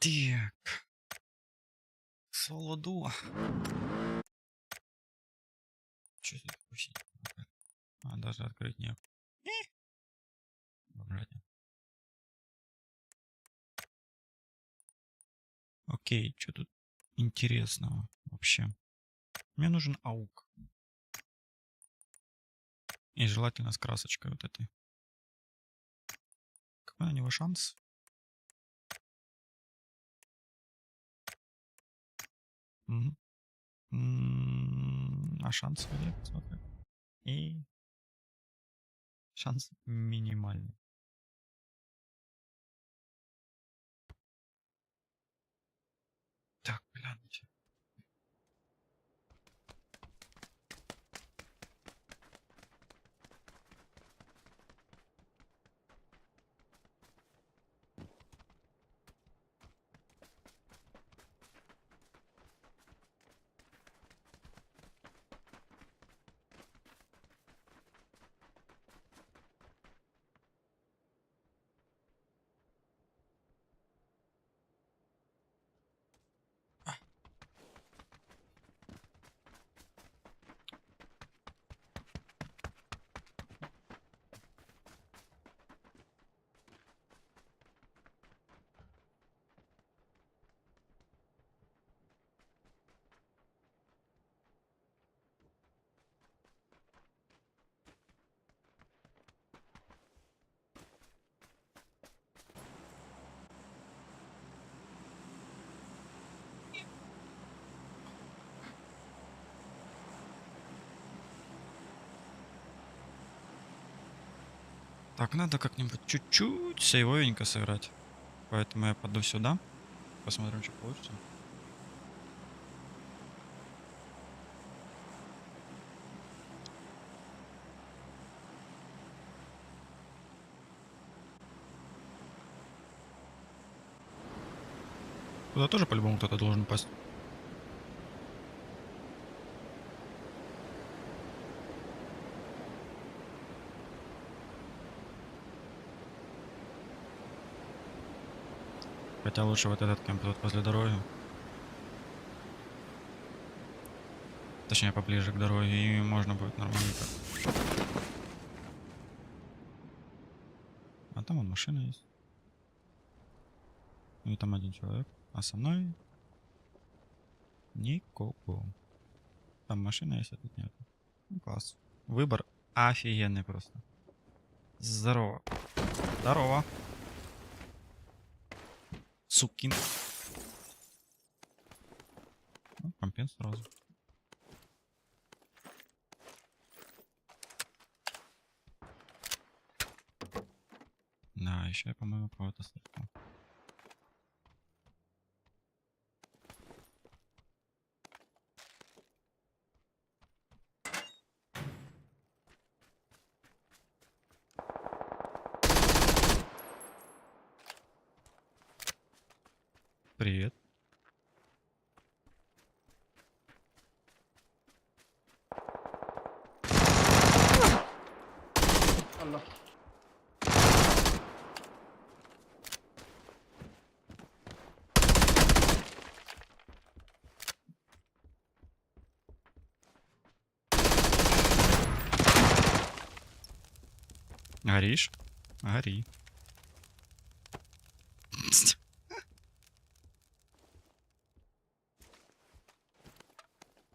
Так. Солоду. Что здесь вкусненько? А, даже открыть нет. Вроде. Окей, что тут интересного вообще? Мне нужен аук. И желательно с красочкой вот этой. Какой на него шанс? Угу. А шанс где? Посмотри. И шанс минимальный. Так, гляньте. Так, надо как-нибудь чуть-чуть сейвовенько сыграть. Поэтому я пойду сюда. Посмотрим, что получится. Туда тоже по-любому кто-то должен пасть. Хотя лучше вот этот кемп тут возле дороги. Точнее, поближе к дороге, и можно будет нормально так. А там вон машина есть. И там один человек. А со мной никого. Там машина есть, а тут нет. Ну, класс. Выбор офигенный просто. Здорово. Здорово. Сукин. Ну, компенс сразу. Да, еще я, по-моему, кого-то слышал. Привет. Allah. Горишь? Гори.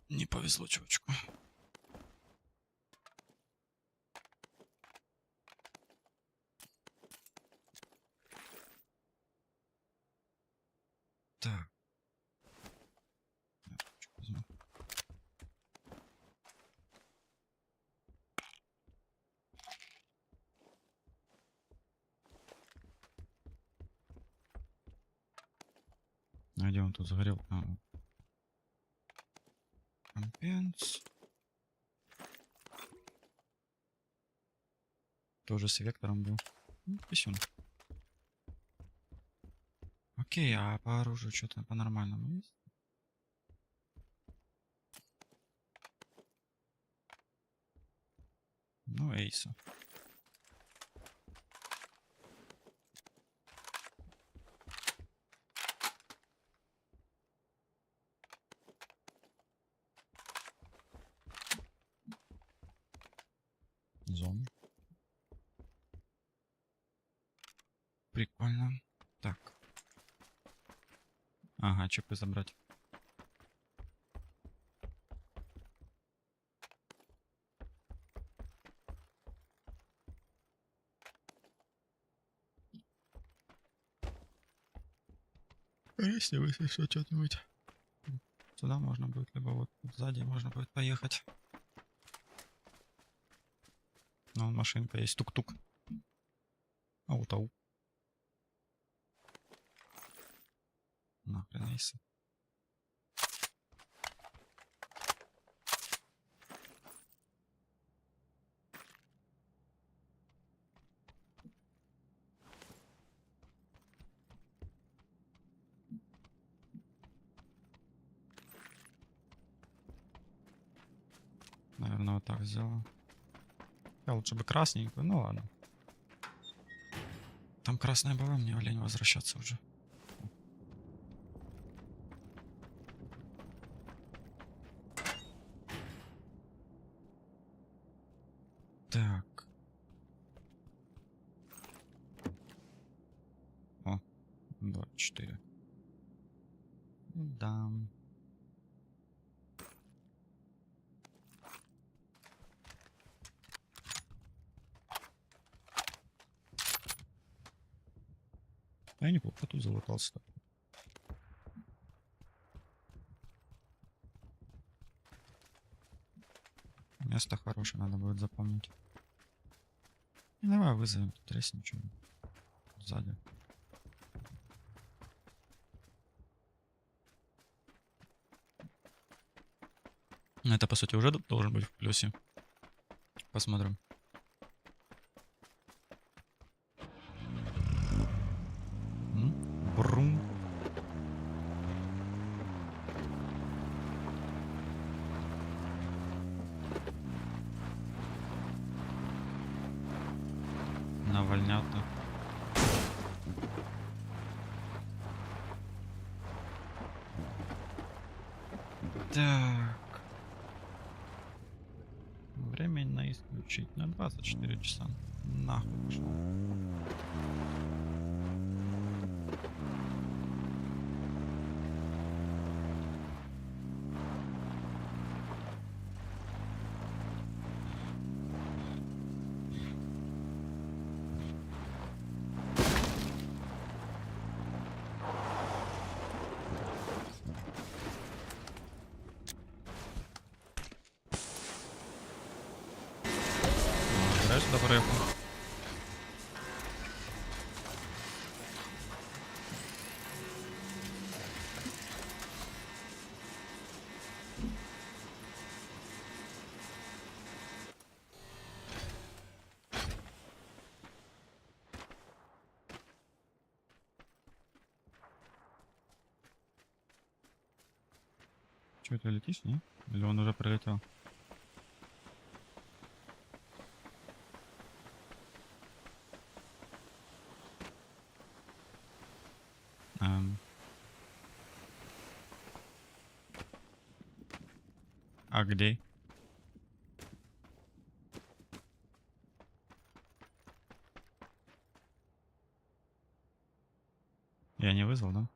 Не повезло чувачку. Так. Я ручку возьму. А где он тут загорел? А, компенс. Тоже с вектором был. Ну, писюн. Окей, а по оружию что-то по-нормальному есть? Ну, эйса. Прикольно. Так. Ага, чипы забрать. Если вы что-нибудь. Сюда можно будет, либо вот сзади можно будет поехать. Ну, машинка есть. Тук-тук. Ау-тау. Нахрен если. Наверное, вот так сделаю. Я лучше бы красненькую, ну ладно. Там красная была, мне лень возвращаться уже. Так. О, 24. Да. Я неплохо тут залутался. Место хорошее, надо будет запомнить. И давай вызовем тут резничего. Сзади. Ну, это, по сути, уже должен быть в плюсе. Посмотрим. Брум. Навальнято. Так. Временно исключить на 24 часа. Нахуй пошло. Забирай сюда проехал. Че, ты летишь, не? Или он уже прилетел? А где? Я не вызвал, да?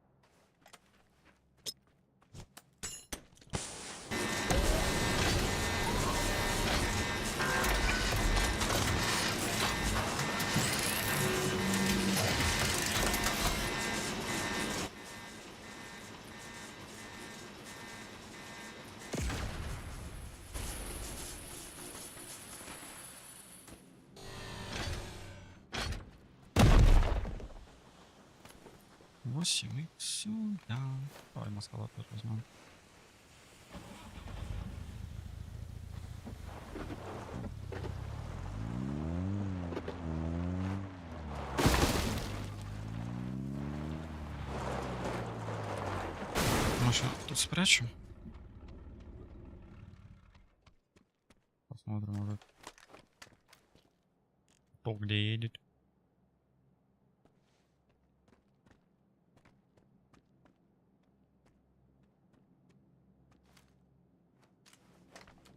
Восемь и сюда. Давай маскалат тоже возьмем. Может, тут спрячем? Посмотрим, может. Кто где едет.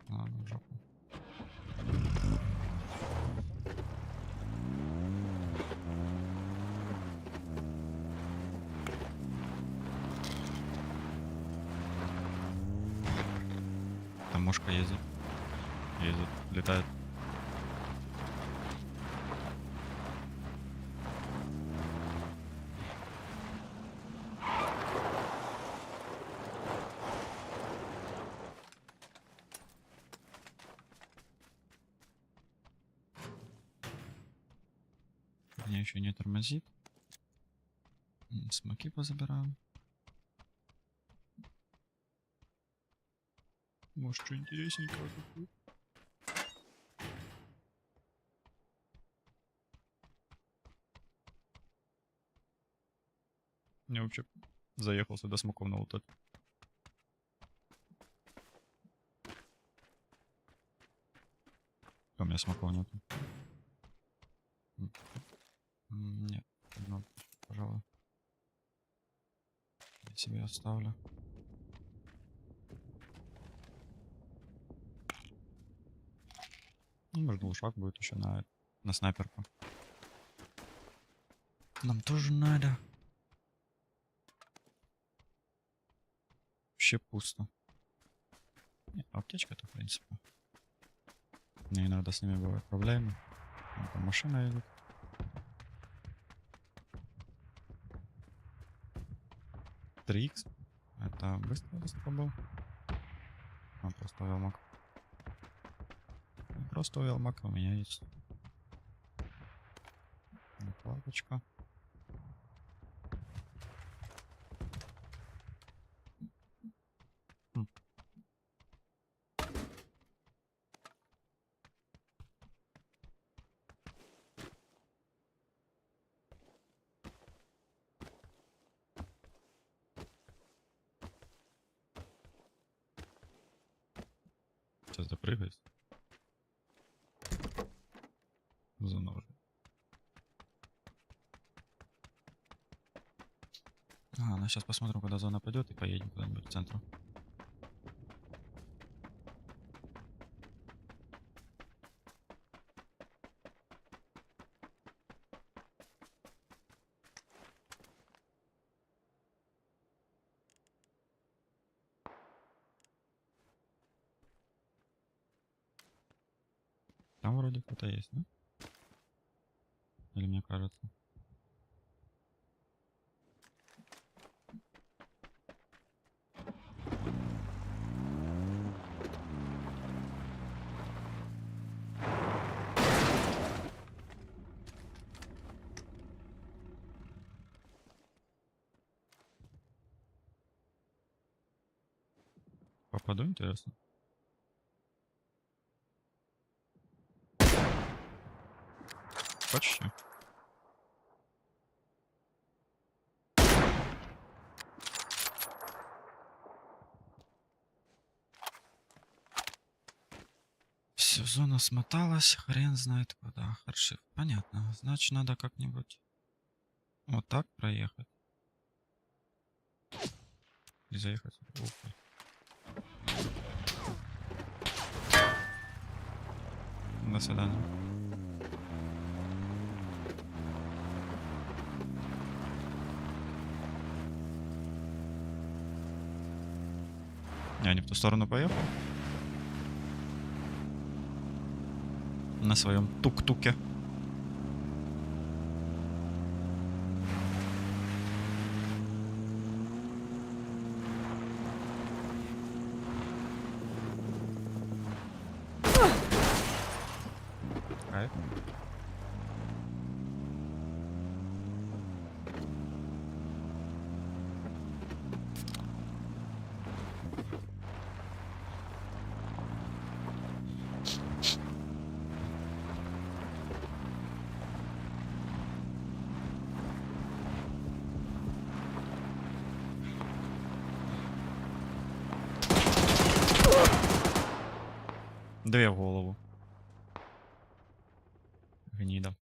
Ладно, в жопу. мошка ездит. Ездит, летает. Меня еще не тормозит. Смоки позабираем. Может, что интересненького тут будет? Я вообще заехал сюда смоком на вот это. У меня смоков нету. Нет, одно, пожалуй. Я себе оставлю. Ну, может, глушак будет еще на снайперку. Нам тоже надо. Вообще пусто. Не, аптечка-то, в принципе. У меня иногда с ними бывают проблемы. Вон там машина едет. Икс. Это быстро был. Просто велмак. Просто велмак у меня есть. Накладочка. Сейчас допрыгаюсь. Зона уже. Ну сейчас посмотрим, куда зона пойдет, и поедем куда-нибудь к центру. Там вроде кто-то есть, да? Или мне кажется? Попаду, интересно? Почти. Все, зона смоталась, хрен знает куда. Хорошо, понятно. Значит, надо как-нибудь вот так проехать. И заехать. До свидания. Я не в ту сторону поехал. На своем тук-туке. Кайф. Две в голову. Гнида.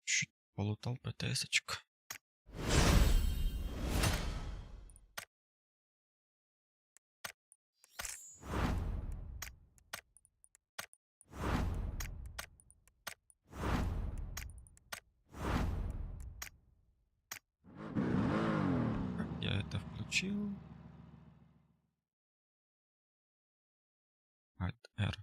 Чуть полутал ПТС-очка. Включил. Alt R.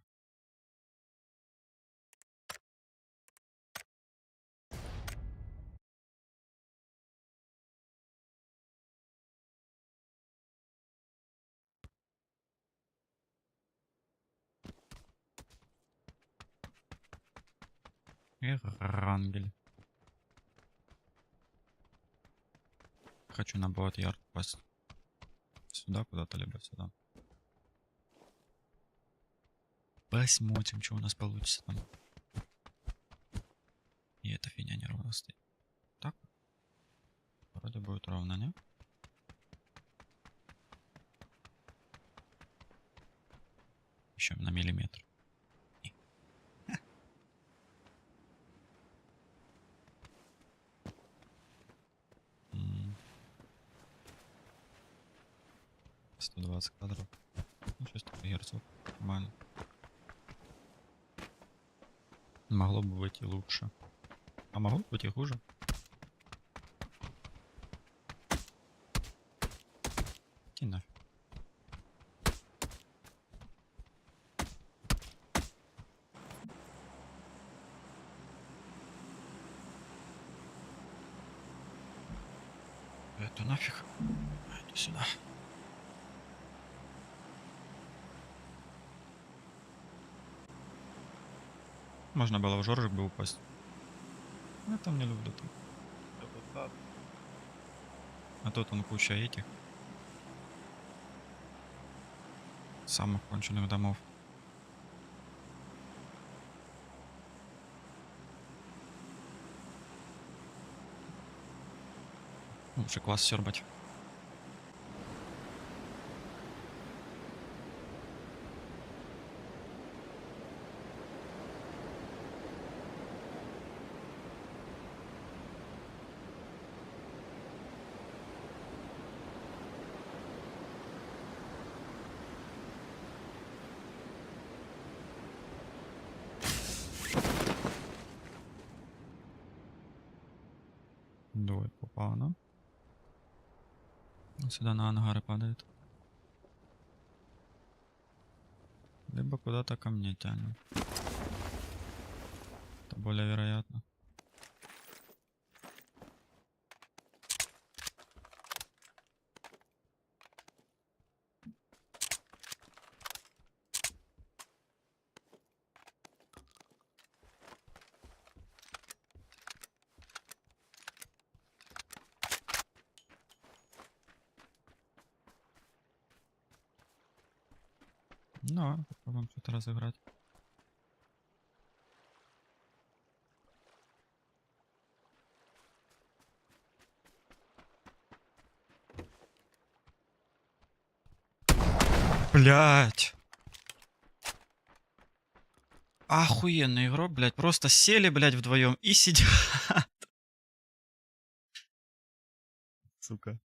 И рангель. Хочу на Боат Ярд попасть. Сюда куда-то, либо сюда. Посмотрим, что у нас получится там. И эта фигня не ровно стоит. Так? Вроде будет ровно, не? Еще на миллиметр. М. 120 кадров. Ну, 6 герцов. Нормально. Могло бы быть и лучше. А могло быть и хуже. И нафиг. Это нафиг. Иди сюда. Можно было в Жоржик бы упасть. Я там не люблю там. А тут он куча этих. Самых конченых домов. Лучше класс сербать. Двойка упала, да? Сюда на ангары падает. Либо куда-то ко мне тянет. Это более вероятно. Ну, попробуем что-то разыграть. Блять! Охуенный игрок, блядь. Просто сели, блядь, вдвоем и сидят. Сука.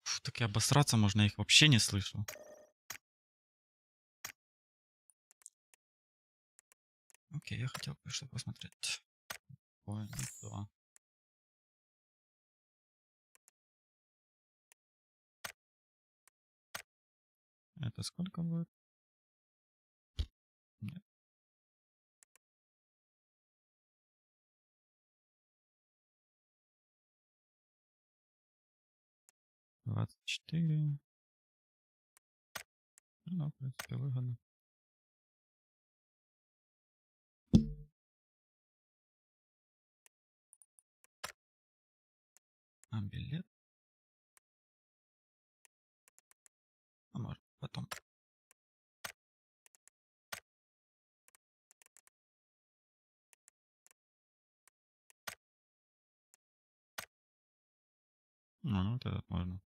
Фу, так и обосраться можно, я их вообще не слышу. Окей, я хотел кое-что посмотреть. Ой, ну да. Это сколько будет? Нет. 24. Ну, в принципе, выгодно. А билет? А может, потом. Ну, вот этот можно.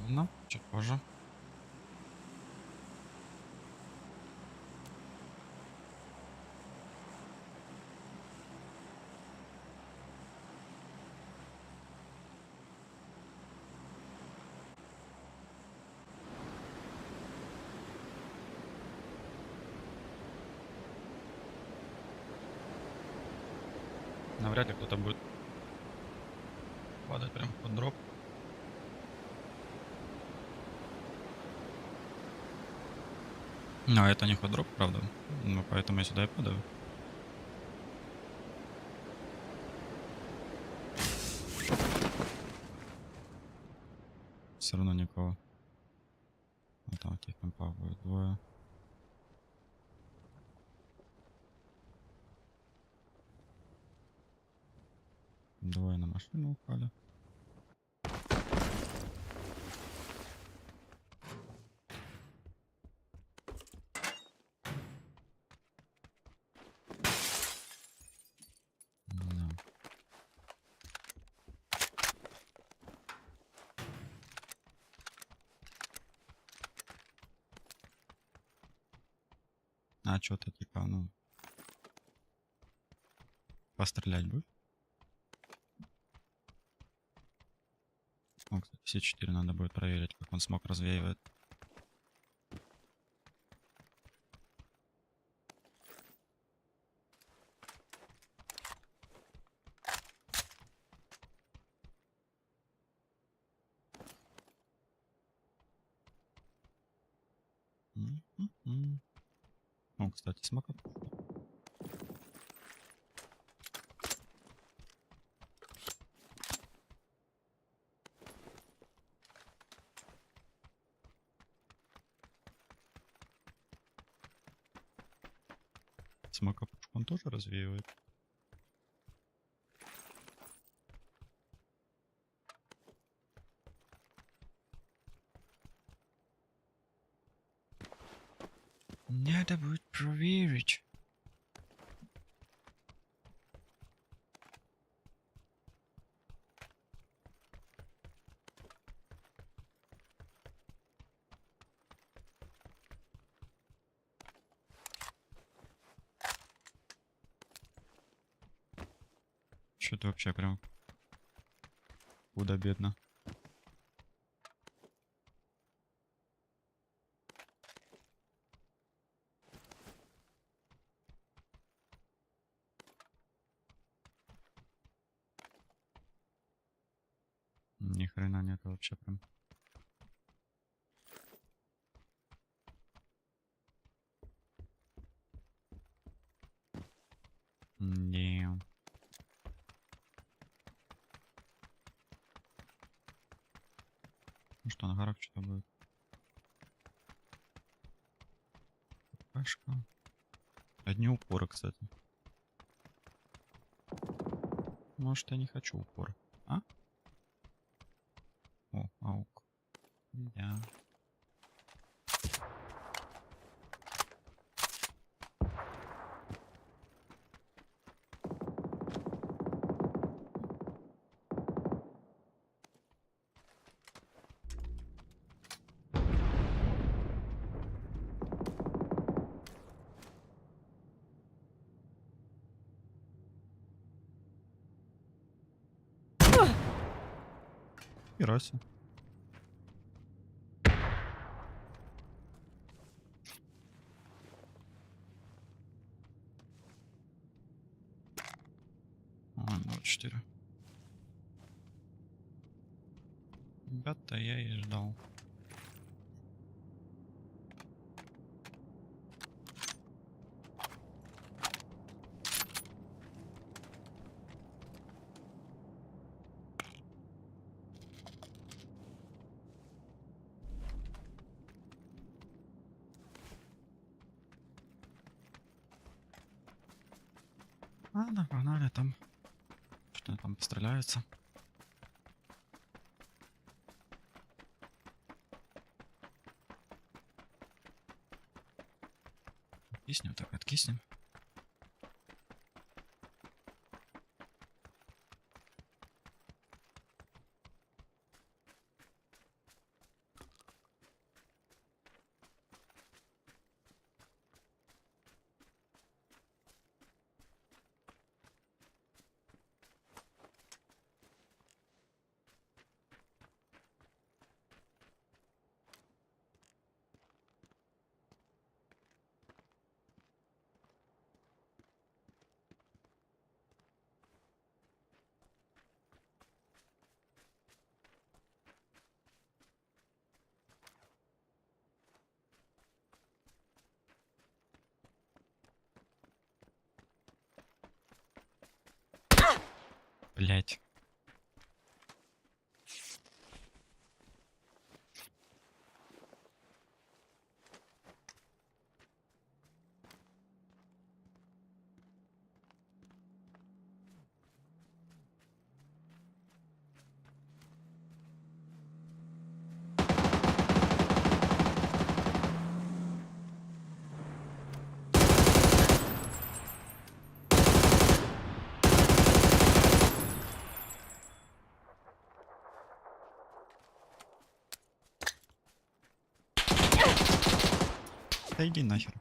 Ладно, чуть позже. Навряд ли кто-то будет падать прям под дроп. Но это не хот-дроп, правда. Ну, поэтому я сюда и падаю. Все равно никого. Вот там таких компов будет двое. Двое на машину упали. Да. А что-то типа, ну... Пострелять будет? О, кстати, все 4 надо будет проверить, как он смог развеивает. О, кстати, смог. Смокопушку он тоже развеивает. Надо будет проверить. Что-то вообще прям худо-бедно. Ни хрена нет вообще прям. Не. Ну что, на горах что-то будет. Пашка. Одни упоры, кстати. Может, я не хочу упор. А? О, аук. Да. Хераси. О, 24. Ребята, я и ждал. Ладно, погнали там. Что там постреляется. Киснем, так откиснем. Блять. Да иди нахер.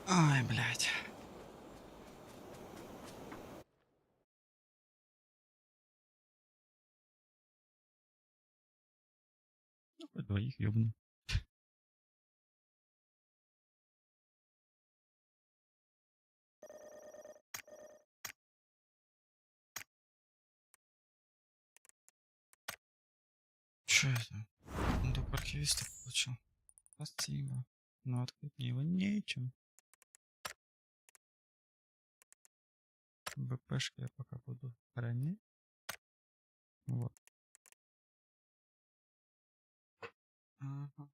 Ай, блядь. Ну, хоть двоих ёбну. Чё это? Он только архивиста получил. Спасибо. Но открыть мне его нечем. БПшки я пока буду хранить. Вот. Ага.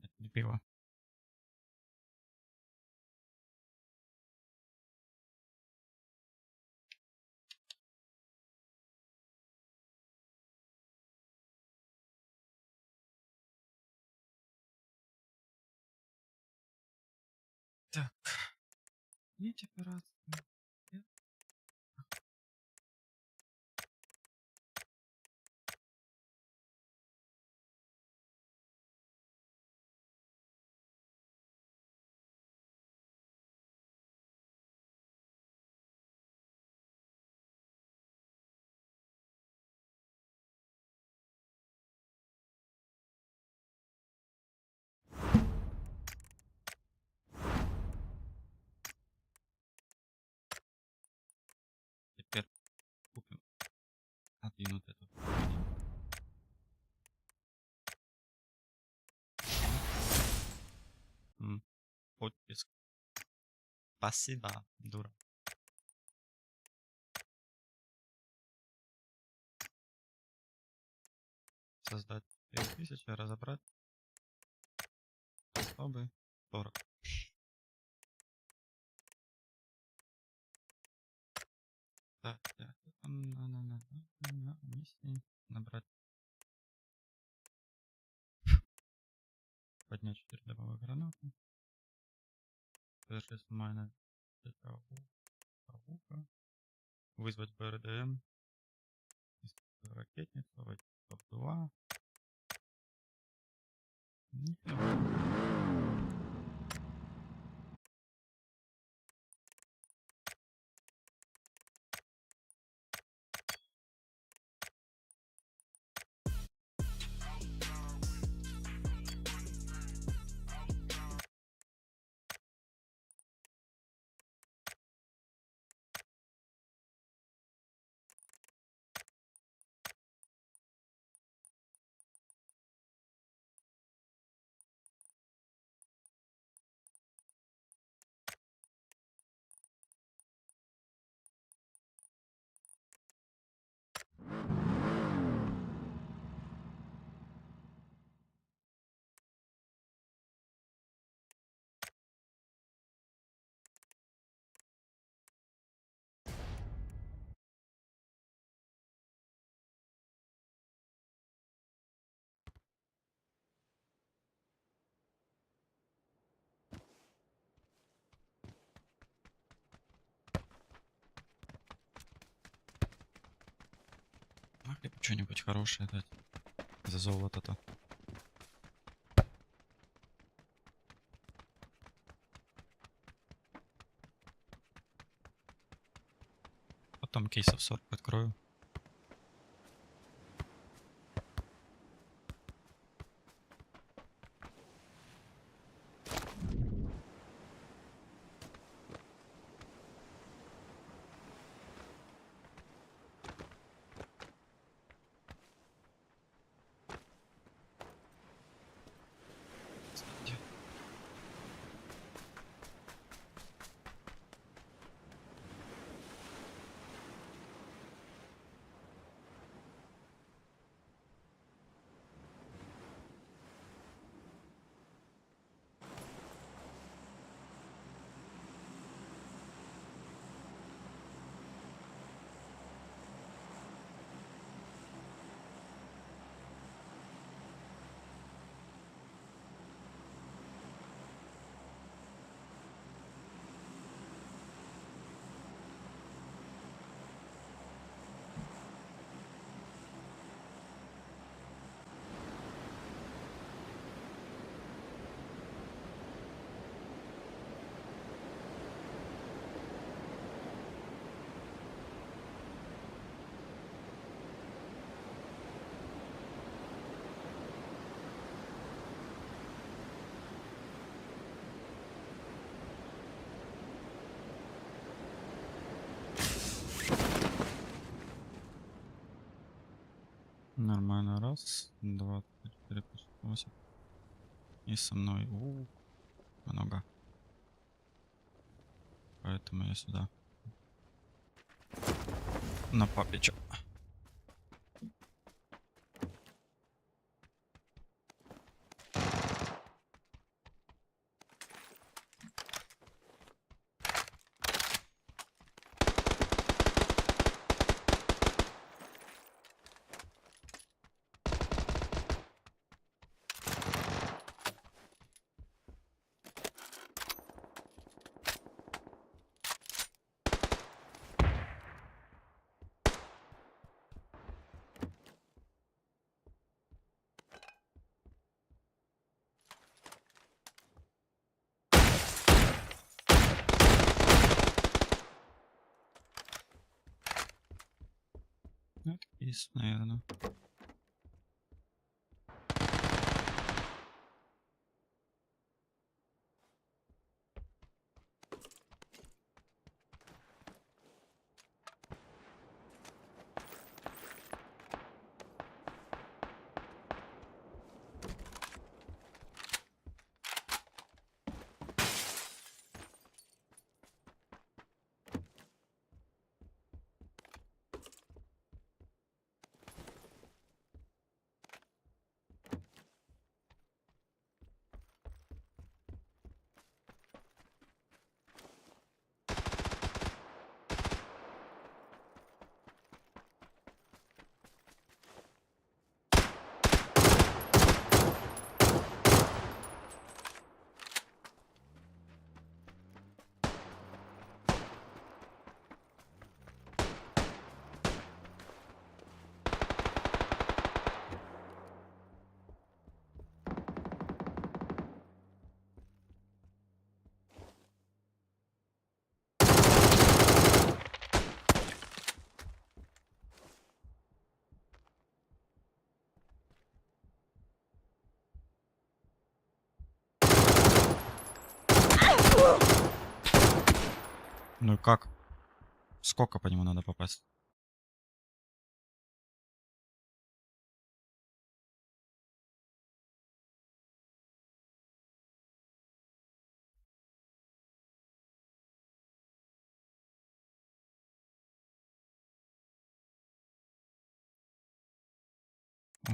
Это не пиво. Так. Есть операция. Нет. Теперь купим один вот этот. Подпись. Спасибо, дура. Создать 3000, разобрать. Особый 40. Так, так. Миссии. Набрать. Поднять 4 добавок гранаты. Совершить майна паука. Вызвать БРДМ. Ракетницу. Топ-2. Ніфіга. Могли бы что-нибудь хорошее дать за золото-то. Потом кейсов 40 открою. Кстати. Нормально. Раз, два, три, четыре, пять, шесть, восемь. И со мной. Много. Поэтому я сюда. На папича. Это кейс, наверное. как? Сколько по нему надо попасть? О,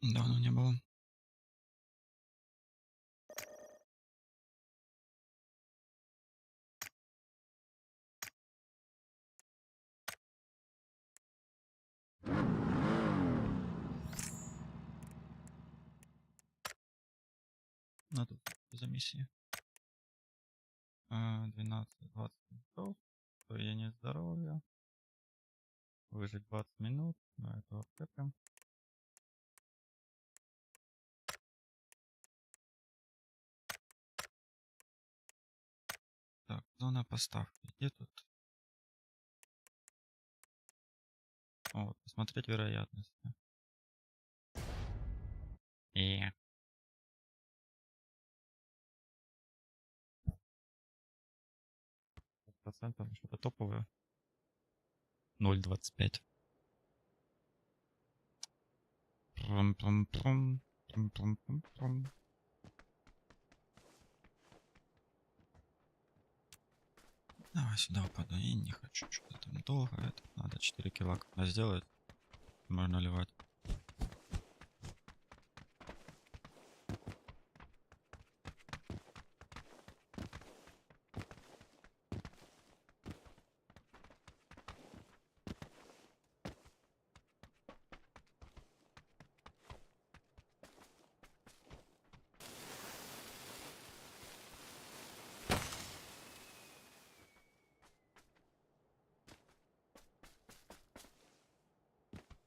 давно не было. Надо за миссии. 12-20 часов. Строение здоровья. Выжить 20 минут. Да, это вообще прям. Так, зона поставки. Где тут? О, вот, посмотреть вероятности. И 5% что-то топовое. 0,25. Прум-прум-прум. Прум-прум-прум-прум. Давай сюда упаду. Я не хочу что-то там долго. Это надо 4 кило когда сделать. Можно ливать.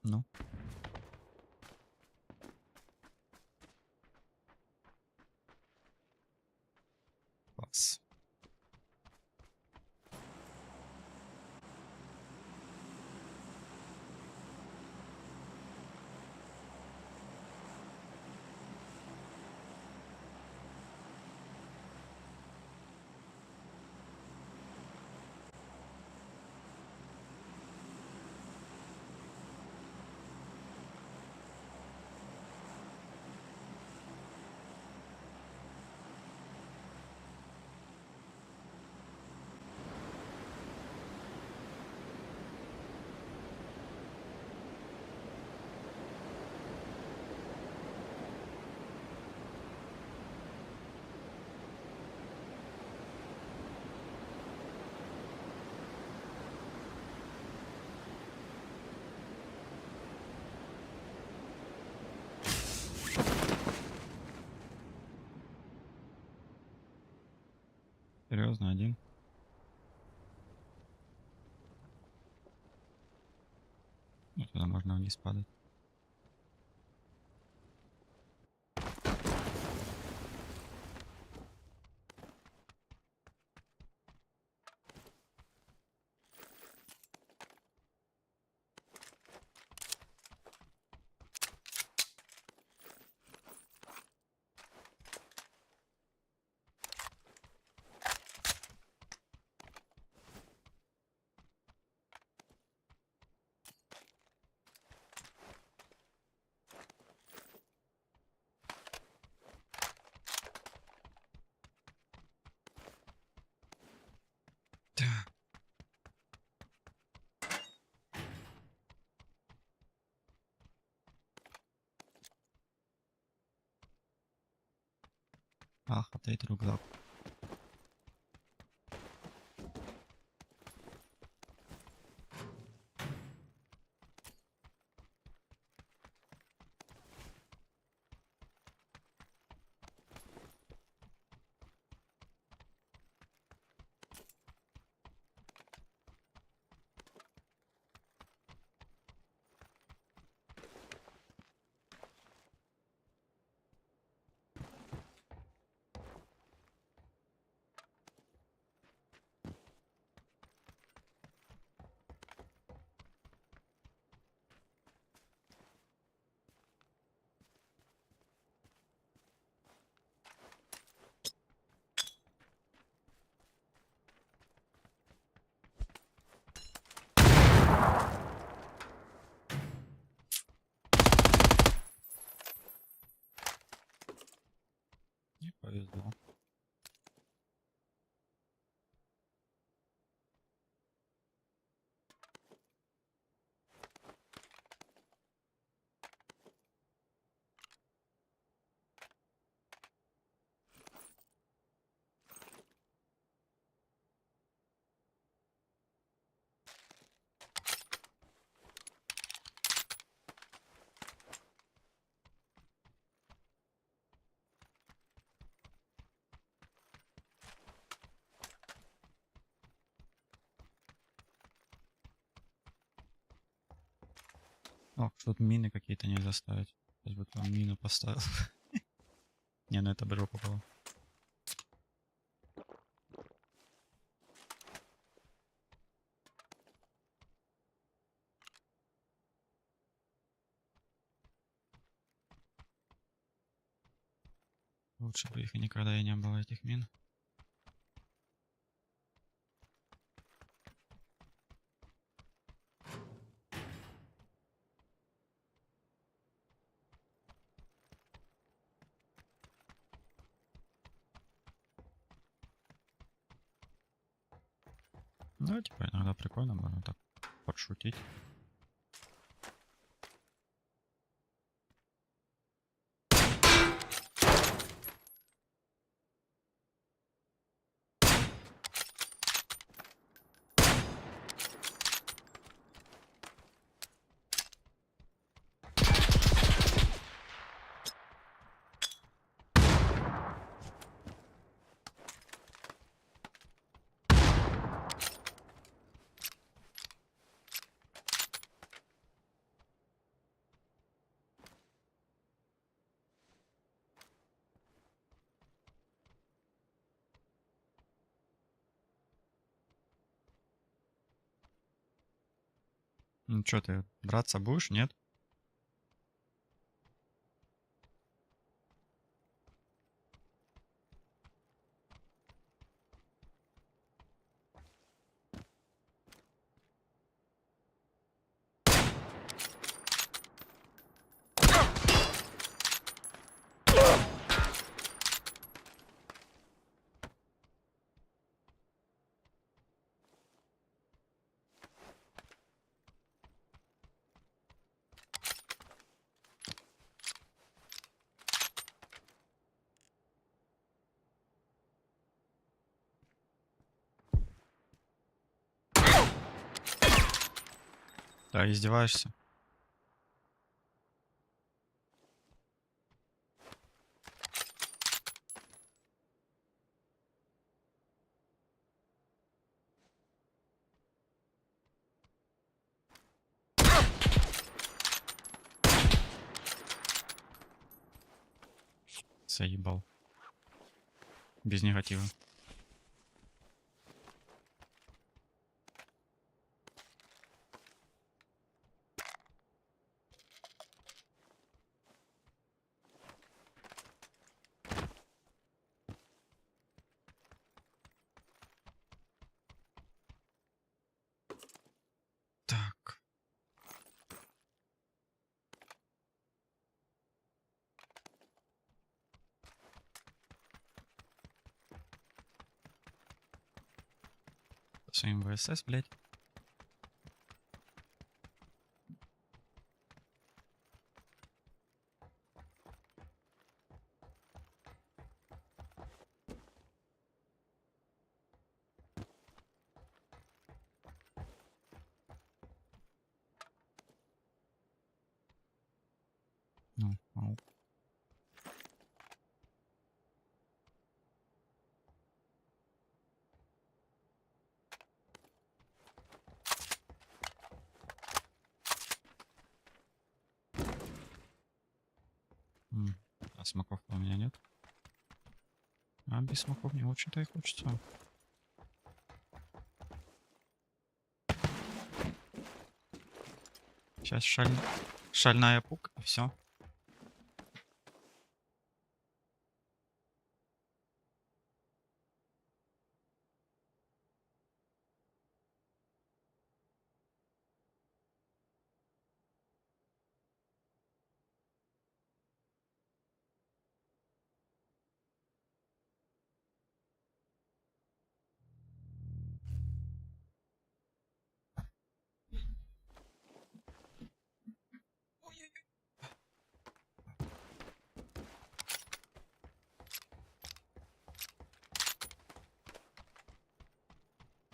Ну. Класс. Серьезно, один? Ну, туда можно вниз падать. Да. Ах, отойди рюкзак. О, тут мины какие-то нельзя ставить. Сейчас бы там мину поставил. Не, ну это бы попало. Лучше бы их и никогда и не было, этих мин. Ну, типа, иногда прикольно, можно так подшутить. Ну, что ты, драться будешь, нет? Да, издеваешься. Заебал. Без негатива. Так. Своим ВСС, блядь. Ну, ау. А смоков у меня нет. А без смоков не очень-то и хочется. Сейчас шальная пук, и все.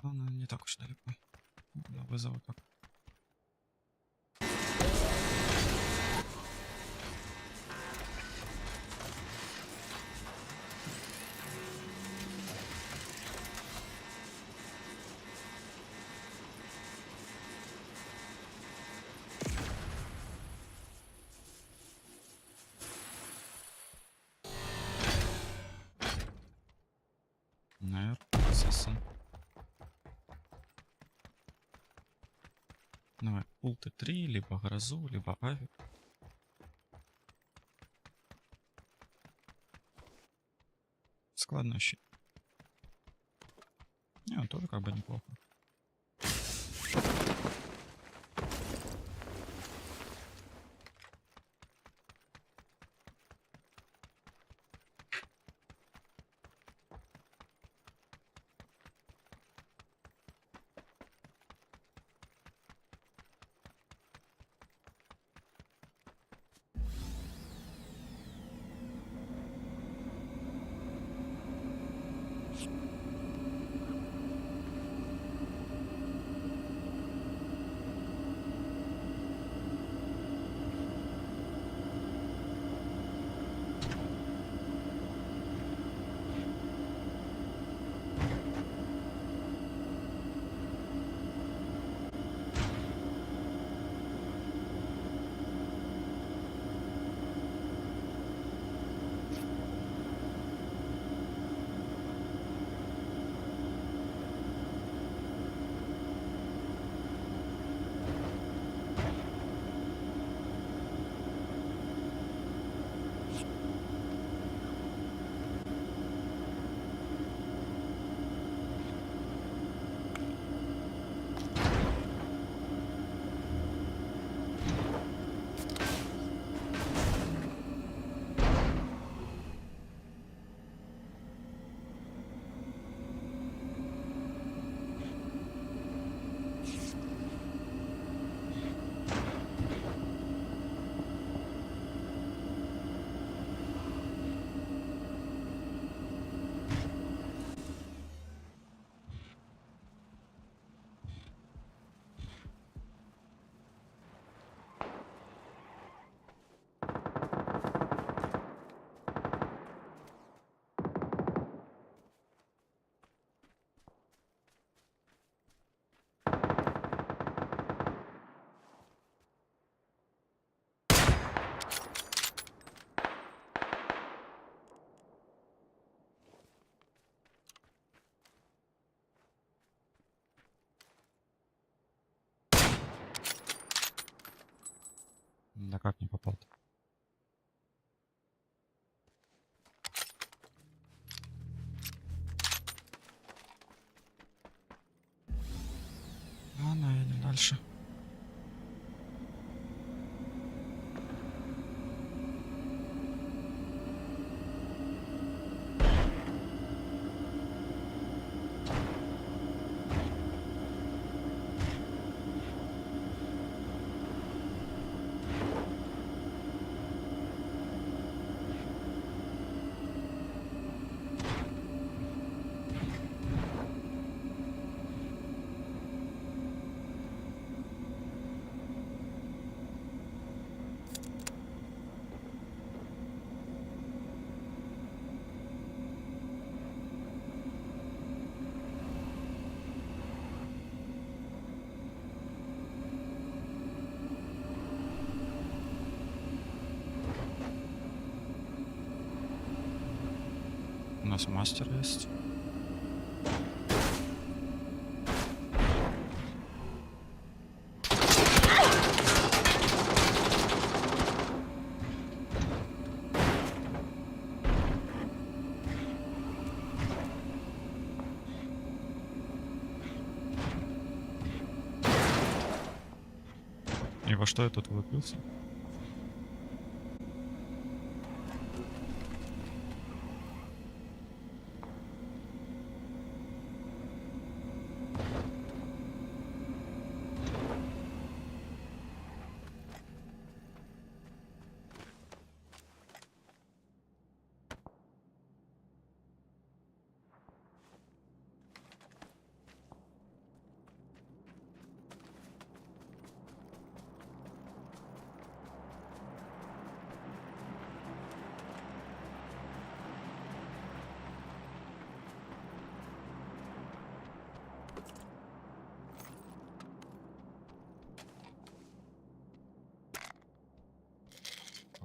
Ну, не так уж далеко. Да, вызову так. Сасан. Давай, пулты 3, либо грозу, либо авик. Складной щит. Не, он тоже как бы неплохо. Да как не попал-то? Ладно, едем дальше. У нас мастер есть. И во что я тут влюбился?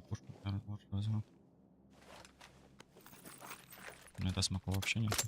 Пушку, наверное, лучше возьму. У меня до смока вообще нет.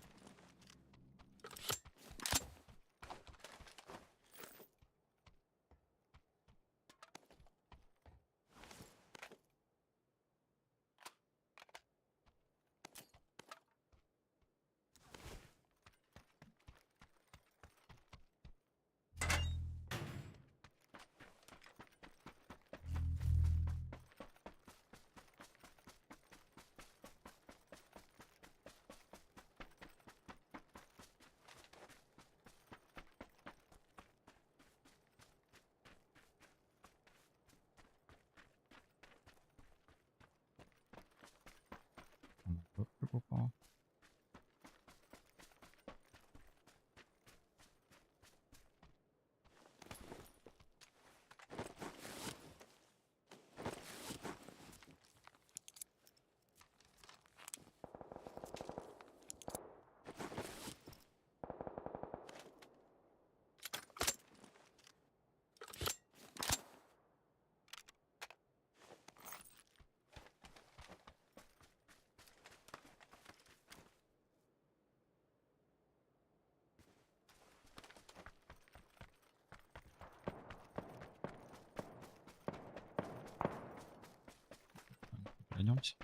вернемся.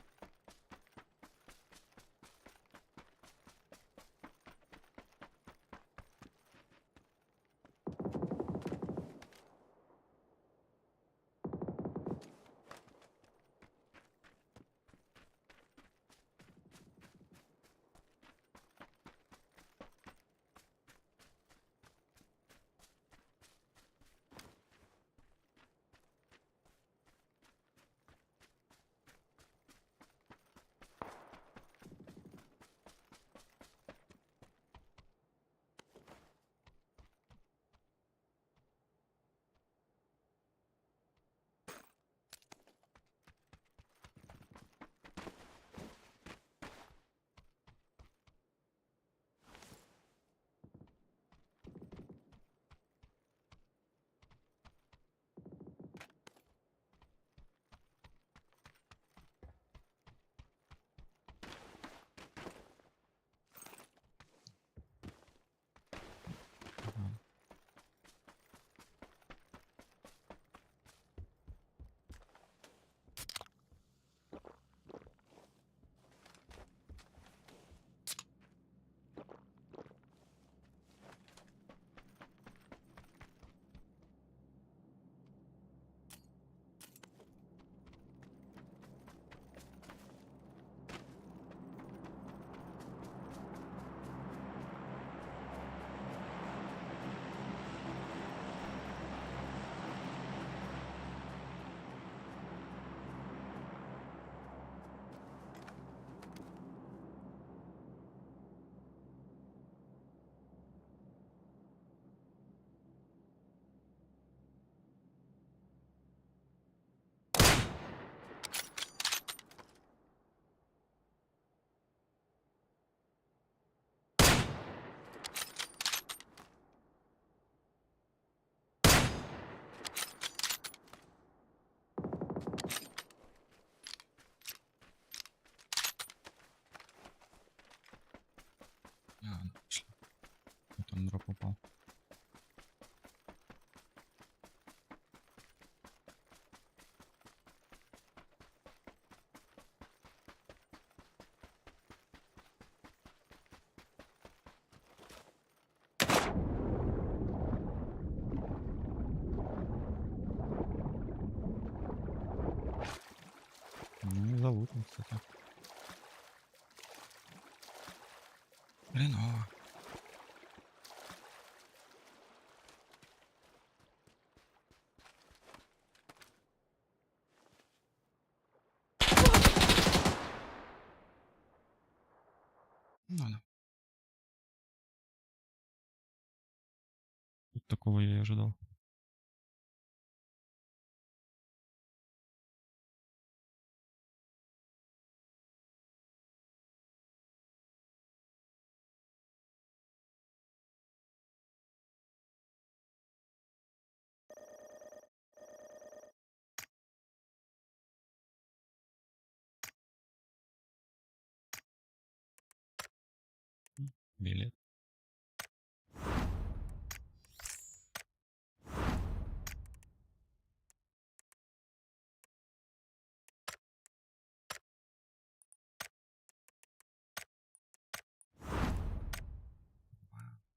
Ага. А, ну, пошли. Вот он дроп упал. Ну и залутал, кстати. Хреново. Ну да. Тут такого я и ожидал. Билет.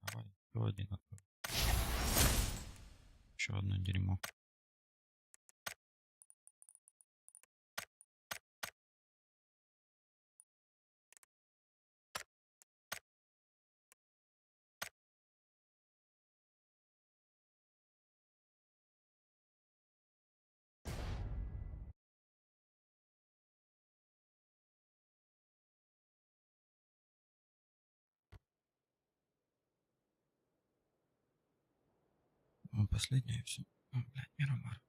Давай. Еще один открой. Еще одно дерьмо. Ну, последнее все. О, блядь, Мирамар.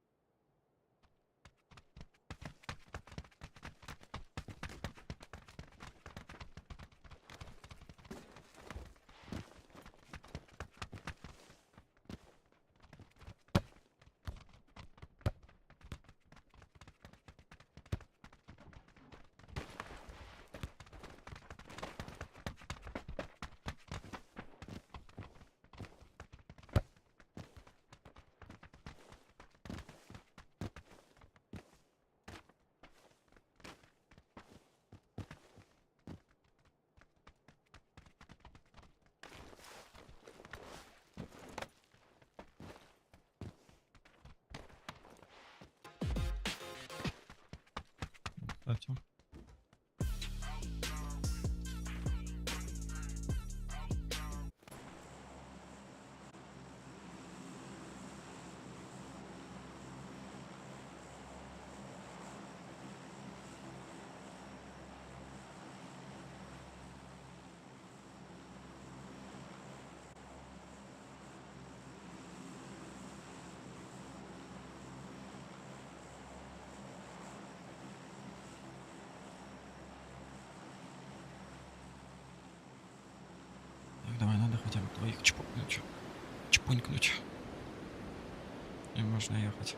бы их чпокнуть. Чпонькнуть. И можно ехать.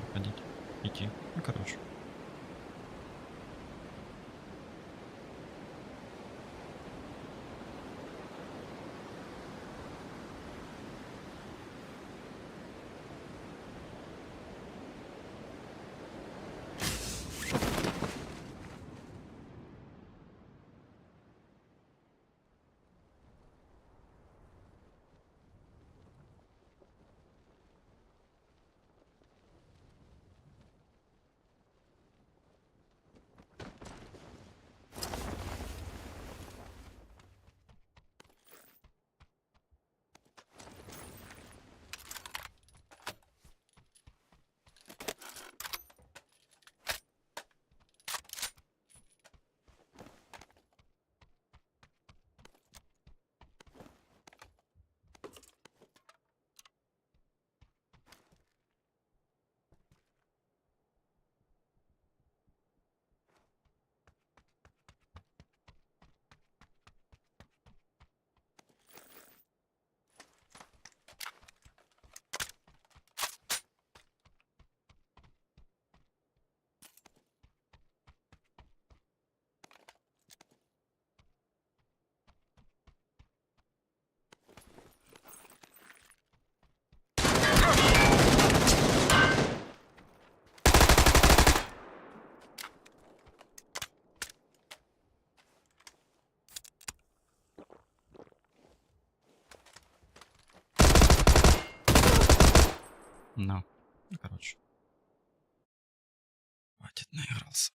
Уходить. Идти. Ну, короче. Ну, короче. Хватит, наигрался.